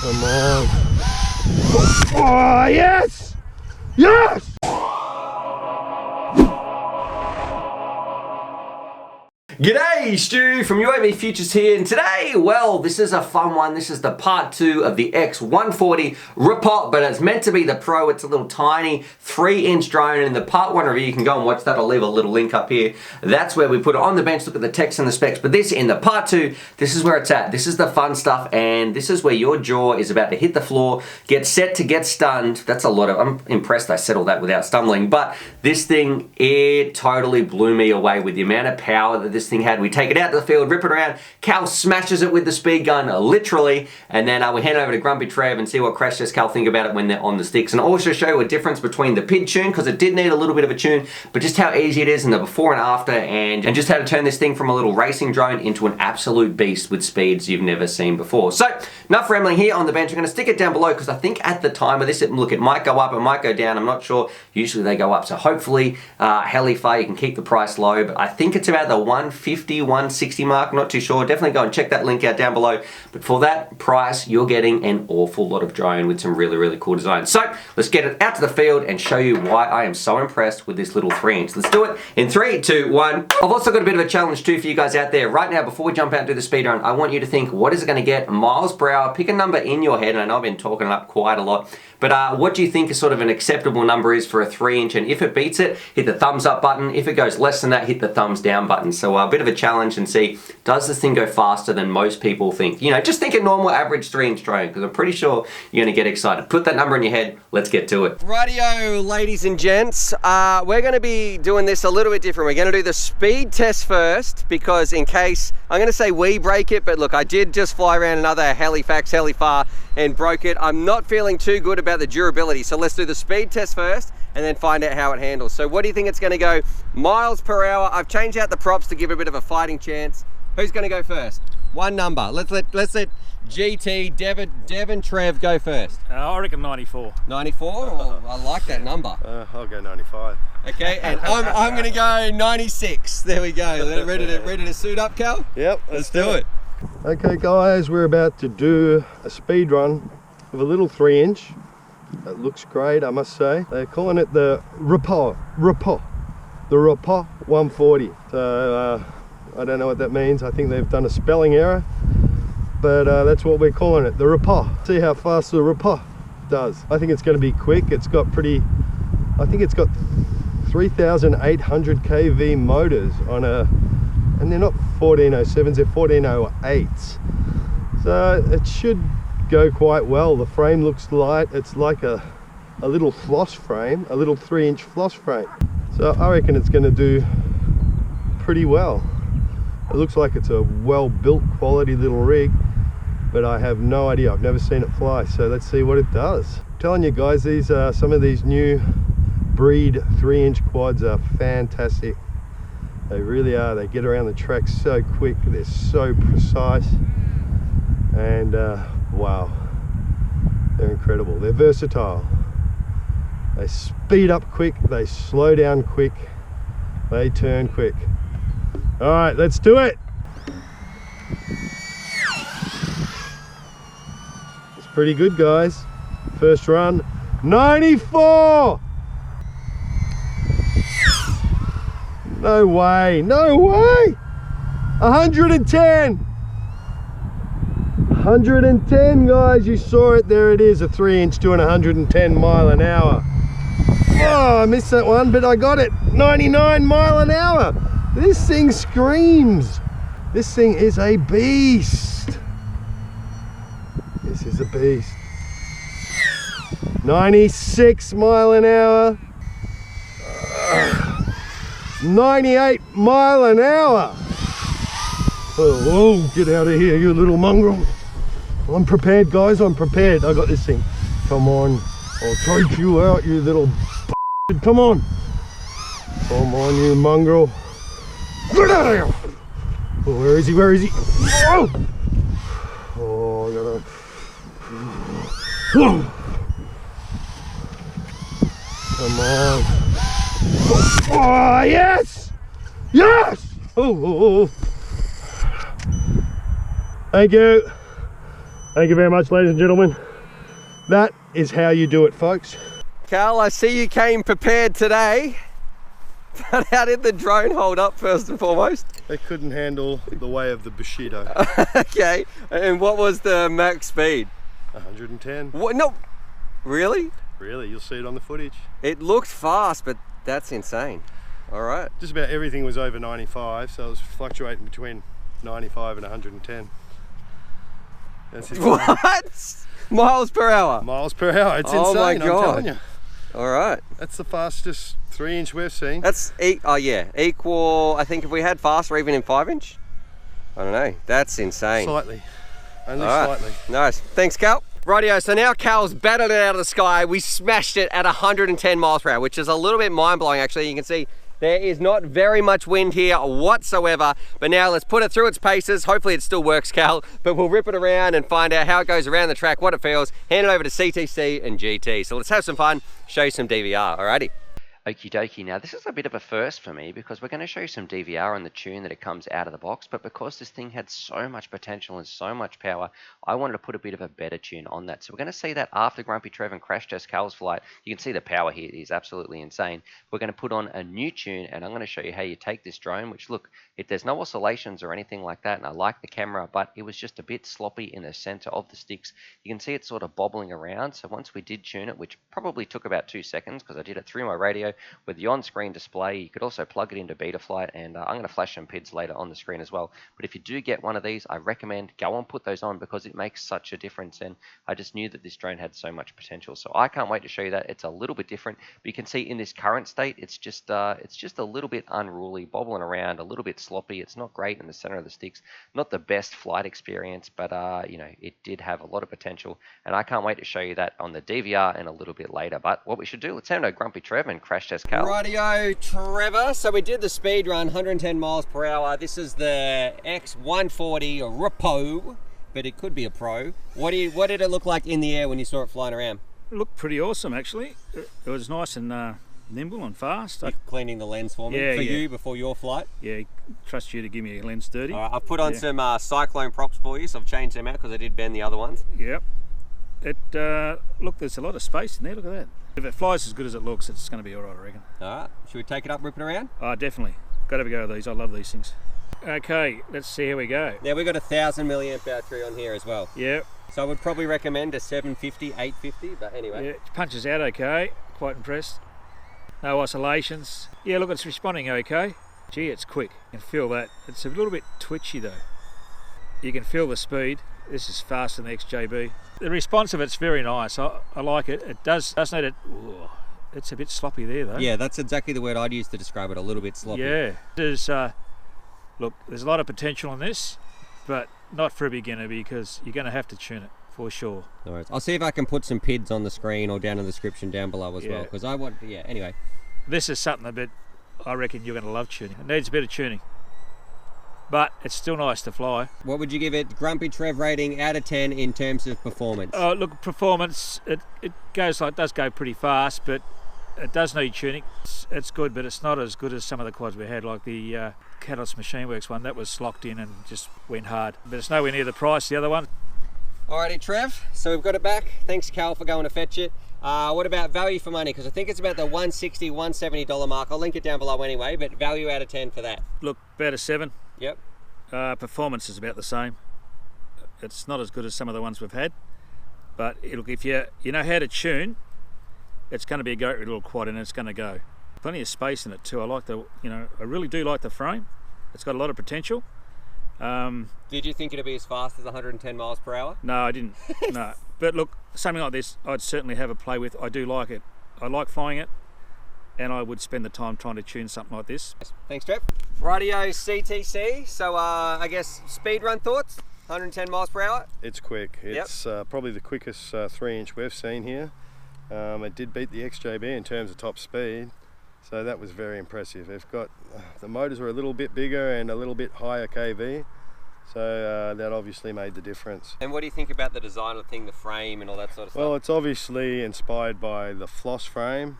Come on. Oh, yes! Yes! G'day, Stu from UAV Futures here, and today, well, this is a fun one. This is the part 2 of the X140 Repot, but it's meant to be the Pro. It's a little tiny 3-inch drone, and in the part 1 review, you can go and watch that. I'll leave a little link up here. That's where we put it on the bench, look at the text and the specs, but this, in the part 2, this is where it's at. This is the fun stuff, and this is where your jaw is about to hit the floor, get set to get stunned. That's a lot of, I'm impressed I said all that without stumbling, but this thing, it totally blew me away with the amount of power that this thing had. We take it out to the field, rip it around, Cal smashes it with the speed gun, literally, and then we hand over to Grumpy Trev and see what Crash Test Cal think about it when they're on the sticks. And I'll also show you a difference between the PID tune, because it did need a little bit of a tune, but just how easy it is in the before and after, and just how to turn this thing from a little racing drone into an absolute beast with speeds you've never seen before. So, enough rambling here on the bench. I'm going to stick it down below, because I think at the time of this, it might go up, it might go down, I'm not sure. Usually they go up, so hopefully, Hellifire, you can keep the price low, but I think it's about the 150, 160 mark, not too sure. Definitely go and check that link out down below. But for that price, you're getting an awful lot of drone with some really, really cool designs. So let's get it out to the field and show you why I am so impressed with this little 3-inch. Let's do it in 3, 2, 1. I've also got a bit of a challenge too for you guys out there. Right now, before we jump out and do the speed run, I want you to think, what is it going to get miles per hour? Pick a number in your head, and I know I've been talking it up quite a lot, but what do you think is sort of an acceptable number is for a 3-inch? And if it beats it, hit the thumbs up button. If it goes less than that, hit the thumbs down button. So a bit of a challenge and see, does this thing go faster than most people think? You know, just think a normal average 3-inch drone, because I'm pretty sure you're gonna get excited. Put that number in your head, let's get to it. Rightio, ladies and gents, we're gonna be doing this a little bit different. We're gonna do the speed test first, because in case, I'm gonna say we break it, but look, I did just fly around another Hellifire and broke it. I'm not feeling too good about the durability, so let's do the speed test first and then find out how it handles. So what do you think it's going to go miles per hour? I've changed out the props to give it a bit of a fighting chance. Who's going to go first? One number. Let's let GT, Devon, Trev go first. I reckon 94. 94? Oh, I like that number. I'll go 95. Okay, and I'm going to go 96. There we go. Ready to suit up, Cal? Yep, Let's do it. Okay guys, we're about to do a speed run of a little 3-inch. It looks great, I must say. They're calling it the Repot 140. So I don't know what that means. I think they've done a spelling error, but that's what we're calling it, the Repot. See how fast the Repot does. I think it's going to be quick. It's got I think it's got 3,800 kV motors on and they're not 1407s, they're 1408s. So it should go quite well. The frame looks light. It's like a little floss frame, a little 3-inch floss frame. So I reckon it's going to do pretty well. It looks like it's a well-built, quality little rig, but I have no idea. I've never seen it fly, so let's see what it does. I'm telling you guys, these some of these new breed 3-inch quads are fantastic. They really are. They get around the track so quick, they're so precise, and wow, they're incredible. They're versatile. They speed up quick, they slow down quick, they turn quick. All right, let's do it. It's pretty good, guys. First run, 94. No way, no way! 110! 110, guys, you saw it, there it is, a 3-inch doing 110 mile an hour. Oh, I missed that one, but I got it, 99 mile an hour. This thing screams. This thing is a beast. This is a beast. 96 mile an hour. 98 mile an hour. Oh, get out of here, you little mongrel. I'm prepared, guys, I'm prepared. I got this thing. Come on, I'll take you out, you little b****. Come on. Come on, you mongrel. Get out of here. Oh, where is he, where is he? Oh, I gotta... Come on. Oh, yes! Yes! Oh. Thank you. Thank you very much, ladies and gentlemen. That is how you do it, folks. Cal, I see you came prepared today. But how did the drone hold up first and foremost? It couldn't handle the way of the Bushido. Okay, and what was the max speed? 110. What? No, really? Really, you'll see it on the footage. It looked fast, but that's insane. All right. Just about everything was over 95, so it was fluctuating between 95 and 110. That's it. What? Miles per hour? Miles per hour, it's Oh my insane, God. I'm telling you. All right. That's the fastest 3-inch we've seen. That's, oh yeah, equal, I think if we had faster even in 5-inch, I don't know, that's insane. Slightly, only All right. slightly. Nice, thanks Cal. Rightio, so now Cal's battled it out of the sky. We smashed it at 110 miles per hour, which is a little bit mind-blowing actually. You can see there is not very much wind here whatsoever, but now let's put it through its paces. Hopefully it still works, Cal, but we'll rip it around and find out how it goes around the track, what it feels, hand it over to CTC and GT. So let's have some fun, show you some DVR, alrighty. Okie dokie. Now this is a bit of a first for me because we're going to show you some DVR on the tune that it comes out of the box, but because this thing had so much potential and so much power, I wanted to put a bit of a better tune on that. So we're going to see that after Grumpy Trev and Crash Test Cal's flight. You can see the power here is absolutely insane. We're going to put on a new tune and I'm going to show you how you take this drone, which look, there's no oscillations or anything like that, and I like the camera, but it was just a bit sloppy in the center of the sticks. You can see it sort of bobbling around. So once we did tune it, which probably took about 2 seconds because I did it through my radio with the on-screen display, you could also plug it into Betaflight, and I'm going to flash some PIDs later on the screen as well. But if you do get one of these, I recommend go and put those on because it makes such a difference, and I just knew that this drone had so much potential. So I can't wait to show you that. It's a little bit different, but you can see in this current state, it's just a little bit unruly, bobbling around, a little bit sloppy. It's not great in the center of the sticks, not the best flight experience, but you know, it did have a lot of potential, and I can't wait to show you that on the DVR and a little bit later. But what we should do, let's hand over Grumpy Trev and Crash Test Cal. Rightio, Trevor. So we did the speed run, 110 miles per hour. This is the X140 Repo, but it could be a Pro. What did it look like in the air when you saw it flying around? It looked pretty awesome actually. It was nice and nimble and fast. You're cleaning the lens for me, you before your flight. Yeah, trust you to give me a lens dirty. All right, I've put on some Cyclone props for you, so I've changed them out because I did bend the other ones. Yep. Look, there's a lot of space in there, look at that. If it flies as good as it looks, it's going to be alright, I reckon. Alright, should we take it up, rip it around? Oh, definitely. Got to have a go with these, I love these things. Okay, let's see how we go. Now we've got a 1000 milliamp battery on here as well. Yep. So I would probably recommend a 750, 850, but anyway. Yeah, it punches out okay, quite impressed. No oscillations. Yeah, look, it's responding okay. Gee, it's quick, you can feel that. It's a little bit twitchy though. You can feel the speed. This is faster than the XJB. The response of it's very nice. I like it. It does need it. Ooh, it's a bit sloppy there though. Yeah, that's exactly the word I'd use to describe it. A little bit sloppy. Yeah. Look, there's a lot of potential in this, but not for a beginner because you're going to have to tune it for sure. No worries. I'll see if I can put some PIDs on the screen or down in the description down below as well, because I want. Yeah. Anyway. This is something that I reckon you're going to love tuning. It needs a bit of tuning, but it's still nice to fly. What would you give it, Grumpy Trev rating out of 10 in terms of performance? Oh, look, performance, it does go pretty fast, but it does need tuning. It's good, but it's not as good as some of the quads we had, like the Catalyst Machine Works one. That was locked in and just went hard. But it's nowhere near the price, the other one. Alrighty, Trev, so we've got it back. Thanks, Cal, for going to fetch it. What about value for money? Because I think it's about the $160, $170 mark. I'll link it down below anyway, but value out of 10 for that. Look, about a 7. Yep. Performance is about the same. It's not as good as some of the ones we've had, but look, if you know how to tune, it's going to be a great little quad and it's going to go. Plenty of space in it too. I really do like the frame. It's got a lot of potential. Did you think it'd be as fast as 110 miles per hour? No, I didn't. No, but look, something like this, I'd certainly have a play with. I do like it. I like flying it, and I would spend the time trying to tune something like this. Thanks, Trev. Rightio, CTC. So I guess speed run thoughts? 110 miles per hour? It's quick. It's probably the quickest 3-inch we've seen here. It did beat the XJB in terms of top speed, so that was very impressive. They've got the motors were a little bit bigger and a little bit higher kV, so that obviously made the difference. And what do you think about the design of the thing, the frame and all that sort of stuff? Well, it's obviously inspired by the Floss frame.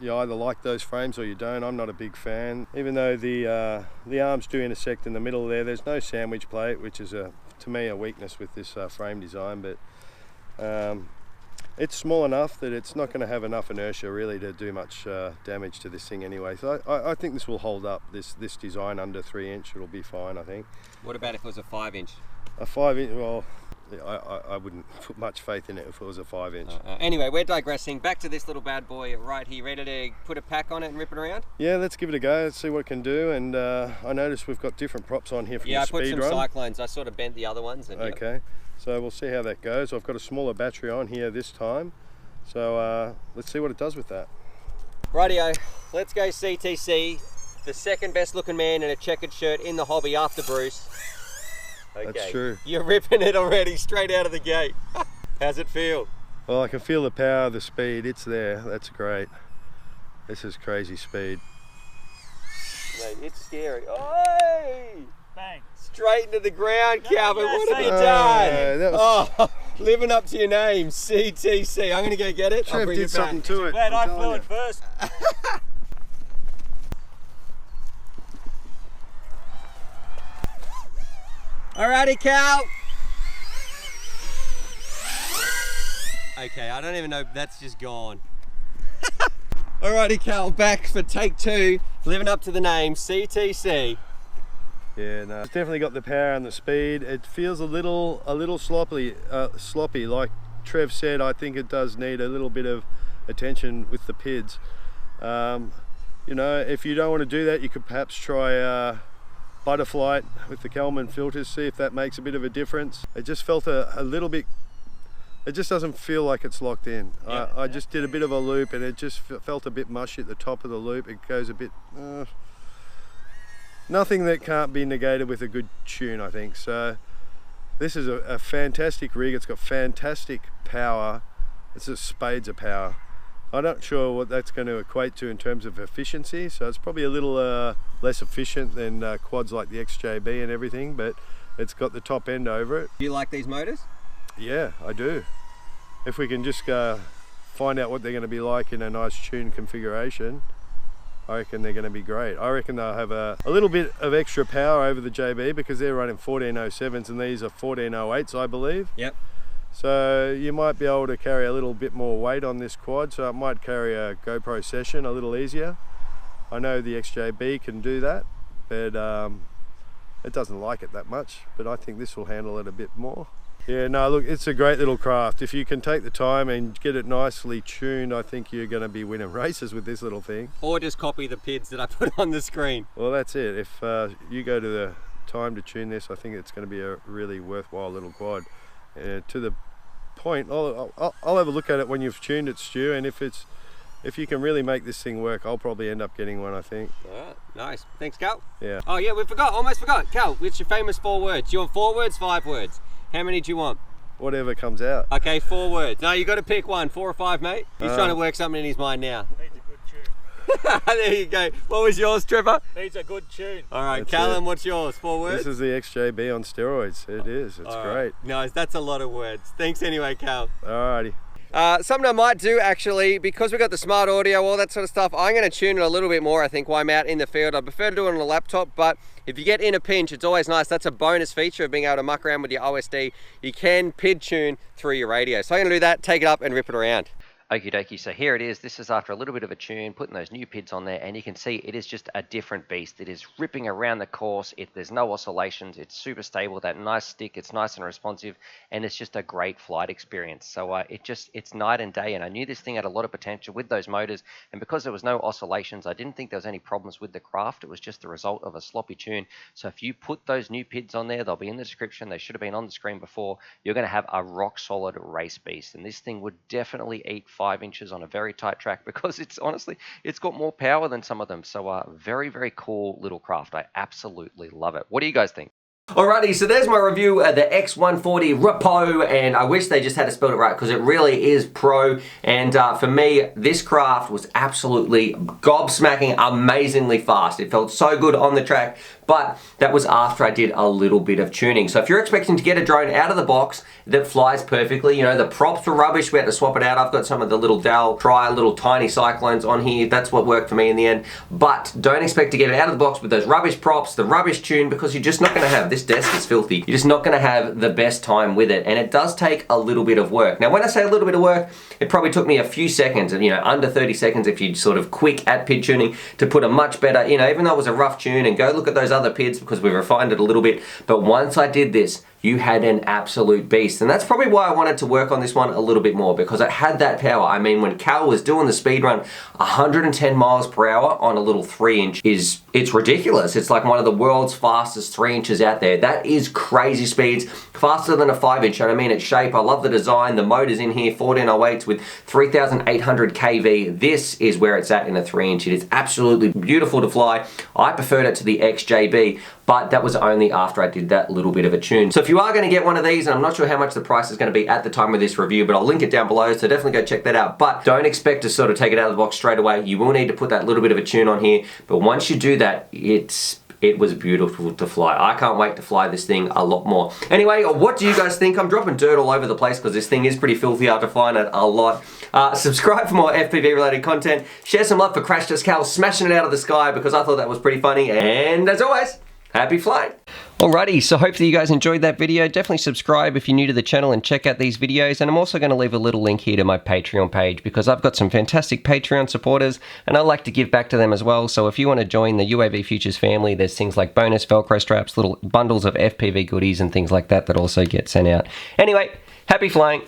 You either like those frames or you don't. I'm not a big fan. Even though the arms do intersect in the middle there, there's no sandwich plate, which is to to me a weakness with this frame design, but it's small enough that it's not going to have enough inertia really to do much damage to this thing anyway. So I think this will hold up. This design under 3 inch, it'll be fine, I think. What about if it was a 5 inch? A 5 inch, well, I wouldn't put much faith in it if it was a 5 inch. Anyway, we're digressing. Back to this little bad boy right here. Ready to put a pack on it and rip it around? Yeah, let's give it a go. Let's see what it can do. And I noticed we've got different props on here from the speed run. Yeah, I put some cyclones. I sort of bent the other ones. And okay, so we'll see how that goes. I've got a smaller battery on here this time. So let's see what it does with that. Rightio, let's go CTC. The second best looking man in a checkered shirt in the hobby after Bruce. Okay. That's true. You're ripping it already, straight out of the gate. How's it feel? Well, I can feel the power, the speed. It's there. That's great. This is crazy speed. Mate, it's scary. Oh! Bang. Straight into the ground, Calvin. yes, What have you that done? was- Oh, living up to your name, CTC. I'm going to go get it. I'll Trev bring did it something back. to it. Glad I I'm flew telling it first. Alrighty, Cal. Okay, I don't even know, that's just gone. Alrighty, Cal, back for take 2, living up to the name, CTC. Yeah, no, it's definitely got the power and the speed. It feels a little sloppy. Like Trev said, I think it does need a little bit of attention with the PIDs. You know, if you don't want to do that, you could perhaps try Butterflight with the Kelman filters, see if that makes a bit of a difference. It just felt a little bit, it just doesn't feel like it's locked in. Yeah. I just did a bit of a loop and it just felt a bit mushy at the top of the loop. It goes a bit, nothing that can't be negated with a good tune, I think. So this is a fantastic rig. It's got fantastic power. It's just spades of power. I'm not sure what that's going to equate to in terms of efficiency, so it's probably a little less efficient than quads like the XJB and everything, but it's got the top end over it. Do you like these motors? Yeah, I do. If we can just find out what they're going to be like in a nice tuned configuration, I reckon they're going to be great. I reckon they'll have a little bit of extra power over the JB because they're running 1407s and these are 1408s, I believe. Yep. So you might be able to carry a little bit more weight on this quad, so it might carry a GoPro Session a little easier. I know the XJB can do that, but it doesn't like it that much, but I think this will handle it a bit more. Yeah, no, look, it's a great little craft. If you can take the time and get it nicely tuned, I think you're going to be winning races with this little thing. Or just copy the PIDs that I put on the screen. Well, that's it. If you go to the time to tune this, I think it's going to be a really worthwhile little quad. To the point, I'll have a look at it when you've tuned it, Stu, and if you can really make this thing work, I'll probably end up getting one, I think. Alright, nice. Thanks, Cal. Yeah. Oh yeah, almost forgot. Cal, what's your famous 4 words? Do you want 4 words, 5 words? How many do you want? Whatever comes out. Okay, 4 words. No, you got to pick one. 4 or 5, mate. He's trying to work something in his mind now. Needs a good tune. There you go. What was yours, Trevor? Needs a good tune. Alright, That's Callum, it. what's yours? 4 words? This is the XJB on steroids. It is. It's great. Nice, that's a lot of words. Thanks anyway, Cal. Alrighty. Something I might do actually, because we've got the smart audio, all that sort of stuff, I'm going to tune it a little bit more, I think, while I'm out in the field. I prefer to do it on a laptop, but if you get in a pinch, it's always nice. That's a bonus feature of being able to muck around with your OSD. You can PID tune through your radio. So I'm going to do that, take it up and rip it around. Okie dokie, so here it is. This is after a little bit of a tune, putting those new PIDs on there, and you can see it is just a different beast. It is ripping around the course. There's no oscillations. It's super stable, that nice stick. It's nice and responsive, and it's just a great flight experience. So it's night and day, and I knew this thing had a lot of potential with those motors, and because there was no oscillations, I didn't think there was any problems with the craft. It was just the result of a sloppy tune. So if you put those new PIDs on there, they'll be in the description. They should have been on the screen before. You're going to have a rock solid race beast, and this thing would definitely eat 5 inches on a very tight track because it's got more power than some of them. So very, very cool little craft. I absolutely love it. What do you guys think? Alrighty, so there's my review of the X140 Repo, and I wish they just had spelled it right because it really is pro. And for me, this craft was absolutely gobsmacking amazingly fast. It felt so good on the track, but that was after I did a little bit of tuning. So if you're expecting to get a drone out of the box that flies perfectly, you know, the props were rubbish, we had to swap it out. I've got some of the little Dal Tri little tiny Cyclones on here. That's what worked for me in the end. But don't expect to get it out of the box with those rubbish props, the rubbish tune, because you're just not going to have, this desk is filthy, you're just not going to have the best time with it, and it does take a little bit of work. Now when I say a little bit of work, it probably took me a few seconds, and you know, under 30 seconds if you sort of quick at PID tuning to put a much better, you know, even though it was a rough tune, and go look at those other PIDs because we refined it a little bit, but once I did this, you had an absolute beast. And that's probably why I wanted to work on this one a little bit more, because it had that power. I mean, when Cal was doing the speed run, 110 miles per hour on a little 3-inch it's ridiculous. It's like one of the world's fastest 3 inches out there. That is crazy speeds, faster than a 5-inch. And I mean, its shape, I love the design. The motor's in here, 1408s with 3,800 kV. This is where it's at in a 3-inch. It is absolutely beautiful to fly. I preferred it to the XJB, but that was only after I did that little bit of a tune. So if you are going to get one of these, and I'm not sure how much the price is going to be at the time of this review, but I'll link it down below, so definitely go check that out. But don't expect to sort of take it out of the box straight away. You will need to put that little bit of a tune on here, but once you do that, it was beautiful to fly. I can't wait to fly this thing a lot more. Anyway, what do you guys think? I'm dropping dirt all over the place because this thing is pretty filthy after flying it a lot. Subscribe for more FPV related content. Share some love for Crash Test Cal smashing it out of the sky, because I thought that was pretty funny. And as always, happy flying. Alrighty, so hopefully you guys enjoyed that video. Definitely subscribe if you're new to the channel and check out these videos. And I'm also going to leave a little link here to my Patreon page, because I've got some fantastic Patreon supporters and I like to give back to them as well. So if you want to join the UAV Futures family, there's things like bonus Velcro straps, little bundles of FPV goodies and things like that that also get sent out. Anyway, happy flying.